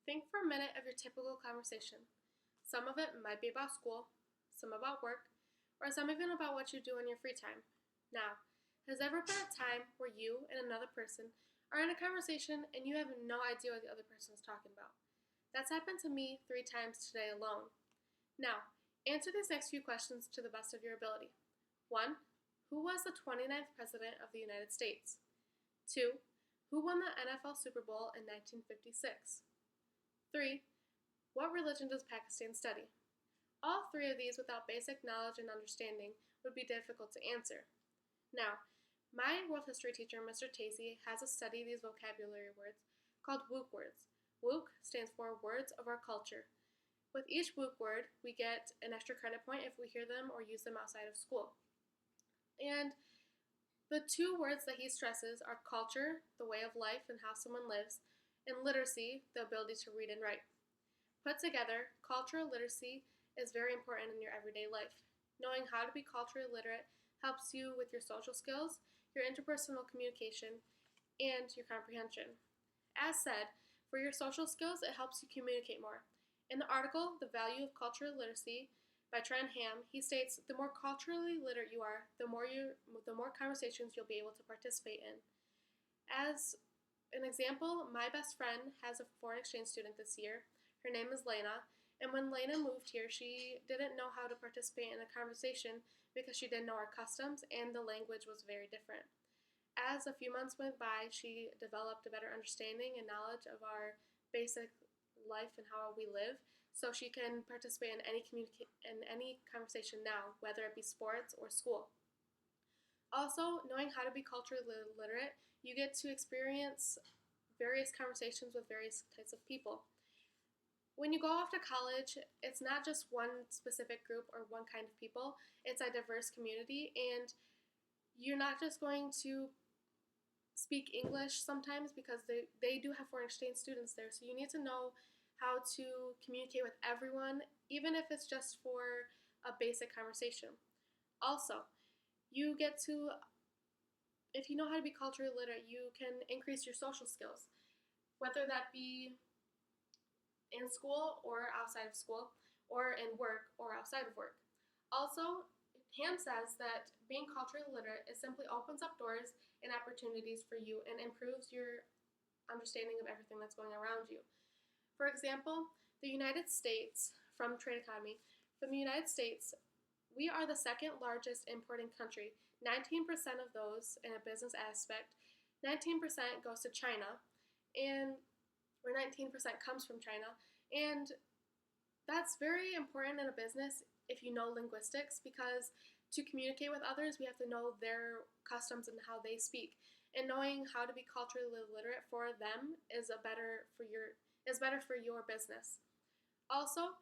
Think for a minute of your typical conversation. Some of it might be about school, some about work, or some even about what you do in your free time. Now, has there ever been a time where you and another person are in a conversation and you have no idea what the other person is talking about? That's happened to me 3 times today alone. Now, answer these next few questions to the best of your ability. 1. Who was the 29th President of the United States? 2. Who won the NFL Super Bowl in 1956? 3. What religion does Pakistan study? All three of these without basic knowledge and understanding would be difficult to answer. Now, my world history teacher, Mr. Tacey, has us study these vocabulary words called WOOC words. WOOC stands for Words of Our Culture. With each WOOC word, we get an extra credit point if we hear them or use them outside of school. And the two words that he stresses are culture, the way of life and how someone lives, and literacy, the ability to read and write. Put together, cultural literacy is very important in your everyday life. Knowing how to be culturally literate helps you with your social skills, your interpersonal communication, and your comprehension. As said, for your social skills, it helps you communicate more. In the article, The Value of Cultural Literacy by Trent Ham, he states, the more culturally literate you are, the more conversations you'll be able to participate in. As an example, my best friend has a foreign exchange student this year. Her name is Lena, and when Lena moved here, she didn't know how to participate in a conversation because she didn't know our customs and the language was very different. As a few months went by, she developed a better understanding and knowledge of our basic life and how we live, so she can participate in any conversation now, whether it be sports or school. Also, knowing how to be culturally literate, you get to experience various conversations with various types of people. When you go off to college, it's not just one specific group or one kind of people, it's a diverse community, and you're not just going to speak English sometimes because they do have foreign exchange students there, so you need to know how to communicate with everyone, even if it's just for a basic conversation. Also, you get to, if you know how to be culturally literate, you can increase your social skills, whether that be in school or outside of school, or in work or outside of work. Also, Ham says that being culturally literate is simply opens up doors and opportunities for you and improves your understanding of everything that's going around you. For example, the United States, from Trade Economy, from the United States, we are the second largest importing country. 19% of those in a business aspect, 19% goes to China, and where 19% comes from China. And that's very important in a business if you know linguistics, because to communicate with others, we have to know their customs and how they speak. And knowing how to be culturally literate for them is better for your business. Also,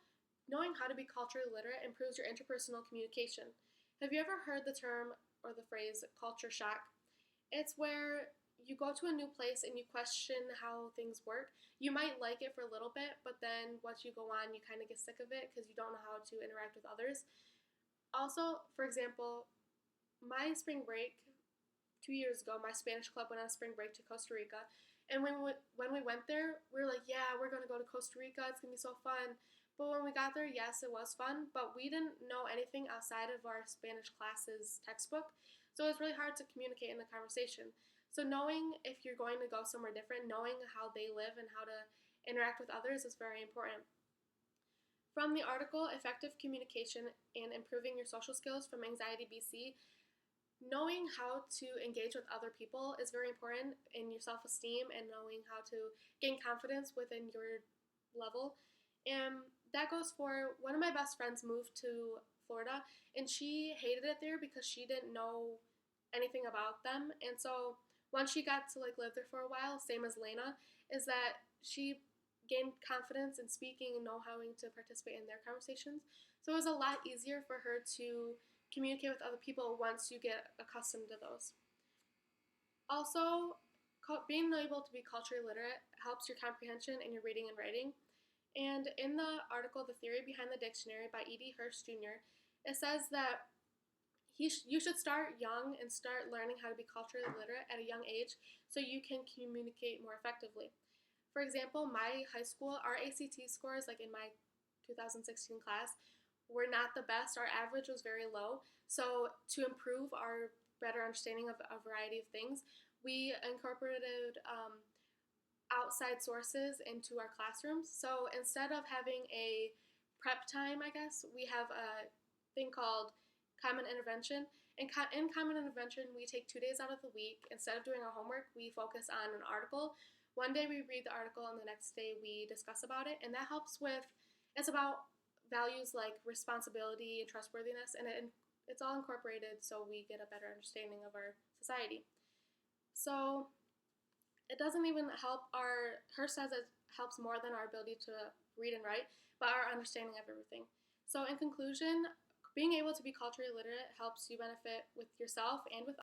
knowing how to be culturally literate improves your interpersonal communication. Have you ever heard the term or the phrase culture shock? It's where you go to a new place and you question how things work. You might like it for a little bit, but then once you go on, you kind of get sick of it because you don't know how to interact with others. Also, for example, my spring break 2 years ago, my Spanish club went on a spring break to Costa Rica. And when we went there, we were like, yeah, we're going to go to Costa Rica. It's going to be so fun. But when we got there, yes, it was fun. But we didn't know anything outside of our Spanish classes textbook. So it was really hard to communicate in the conversation. So knowing if you're going to go somewhere different, knowing how they live and how to interact with others is very important. From the article, Effective Communication and Improving Your Social Skills from Anxiety BC, knowing how to engage with other people is very important in your self-esteem and knowing how to gain confidence within your level. And that goes for one of my best friends moved to Florida, and she hated it there because she didn't know anything about them. And so once she got to live there for a while, same as Lena, is that she gained confidence in speaking and know how to participate in their conversations. So it was a lot easier for her to communicate with other people once you get accustomed to those. Also, being able to be culturally literate helps your comprehension in your reading and writing. And in the article, The Theory Behind the Dictionary by E.D. Hirsch Jr., it says that you should start young and start learning how to be culturally literate at a young age so you can communicate more effectively. For example, my high school, our ACT scores, like in my 2016 class, were not the best. Our average was very low. So, to improve our better understanding of a variety of things, we incorporated outside sources into our classrooms. So, instead of having a prep time, I guess, we have a thing called Common Intervention. In Common Intervention, we take 2 days out of the week. Instead of doing our homework, we focus on an article. One day we read the article, and the next day we discuss about it. And that helps with, it's about values like responsibility and trustworthiness, and it's all incorporated so we get a better understanding of our society. So it doesn't even help her says it helps more than our ability to read and write, but our understanding of everything. So in conclusion, being able to be culturally literate helps you benefit with yourself and with